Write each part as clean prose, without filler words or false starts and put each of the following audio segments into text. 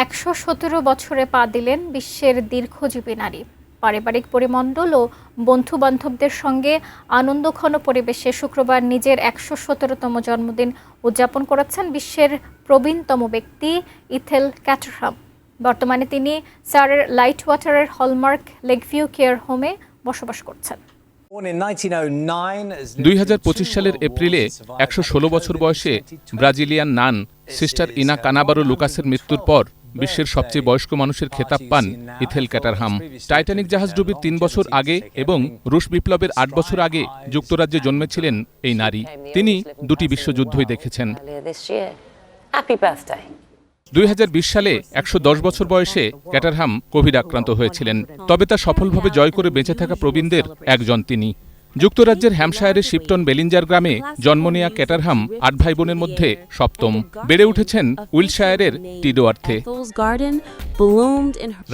117 বছরে পা দিলেন বিশ্বের দীর্ঘজীবী নারী। পারিবারিক পরিমণ্ডল ও বন্ধু-বান্ধবদের সঙ্গে আনন্দঘন পরিবেশে শুক্রবার নিজের 117তম জন্মদিন উদযাপন করেছেন বিশ্বের প্রবীণতম ব্যক্তি ইথেল ক্যাটারহাম। বর্তমানে তিনি সারের লাইটওয়াটারের হলমার্ক লেকভিউ কেয়ার হোমে বসবাস করছেন। 2025 সালের এপ্রিলে 116 বছর বয়সে ব্রাজিলিয়ান নান সিস্টার ইনা কানাবারো লুকাসের মৃত্যুর পর বিশ্বের সবচেয়ে বয়স্ক মানুষের খেতাব পান ইথেল ক্যাটারহাম। টাইটানিক জাহাজ ডুবির 3 বছর আগে এবং রুশ বিপ্লবের 8 বছর আগে যুক্তরাজ্যে জন্মেছিলেন এই নারী। তিনি দুটি বিশ্বযুদ্ধই দেখেছেন। 2020 সালে 110 বছর বয়সে ক্যাটারহাম কোভিড আক্রান্ত হয়েছিলেন, তবে তা সফলভাবে জয় করে বেঁচে থাকা প্রবীণদের একজন তিনি। যুক্তরাজ্যের হ্যাম্পশায়ারের শিপটন বেলিঞ্জার গ্রামে জন্ম নেয়া ক্যাটারহাম 8 ভাই বোনের মধ্যে সপ্তম। বেড়ে উঠেছেন উইলশায়ারের টিডোয়ার্থে।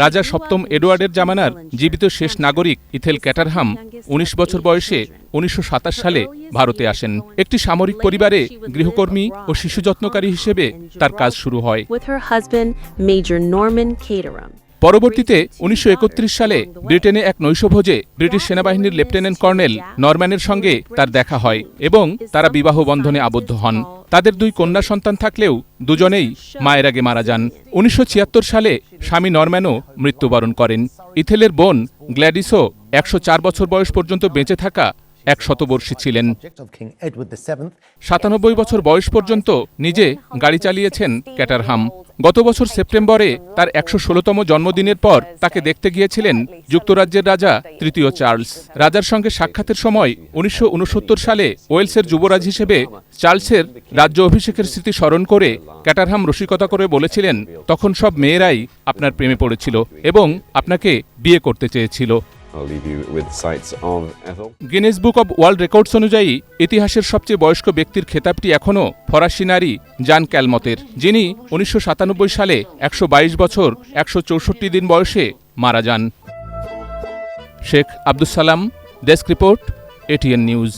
রাজা সপ্তম এডওয়ার্ডের জামানার জীবিত শেষ নাগরিক ইথেল ক্যাটারহাম 19 বছর বয়সে 1927 সালে ভারতে আসেন। একটি সামরিক পরিবারে গৃহকর্মী ও শিশু যত্নকারী হিসেবে তার কাজ শুরু হয়। পরবর্তীতে 1931 সালে ব্রিটেনে এক নৈশভোজে ব্রিটিশ সেনাবাহিনীর লেফটেন্যান্ট কর্নেল নরম্যানের সঙ্গে তার দেখা হয় এবং তারা বিবাহ বন্ধনে আবদ্ধ হন। তাদের 2 কন্যা সন্তান থাকলেও দুজনেই মায়ের আগে মারা যান। 1976 সালে স্বামী নরম্যানও মৃত্যুবরণ করেন। ইথেলের বোন গ্ল্যাডিসও 104 বছর বয়স পর্যন্ত বেঁচে থাকা এক শতবর্ষী ছিলেন। 97 বছর বয়স পর্যন্ত নিজে গাড়ি চালিয়েছেন ক্যাটারহাম। গত বছর সেপ্টেম্বরে তার 116তম জন্মদিনের পর তাকে দেখতে গিয়েছিলেন যুক্তরাজ্যের রাজা তৃতীয় চার্লস। রাজার সঙ্গে সাক্ষাতের সময় 1969 সালে ওয়েলসের যুবরাজ হিসেবে চার্লসের রাজ্য অভিষেকের স্মৃতি স্মরণ করে ক্যাটারহাম রসিকতা করে বলেছিলেন, তখন সব মেয়েরাই আপনার প্রেমে পড়েছিল এবং আপনাকে বিয়ে করতে চেয়েছিল। Guinness book of world records অনুযায়ী ইতিহাসের সবচেয়ে বয়স্ক ব্যক্তির খেতাবটি এখনও ফরাসি নারী জান ক্যালমতের, যিনি 1997 সালে 122 বছর 164 দিন বয়সে মারা যান। Sheikh Abdus Salam, desk report, ATN news.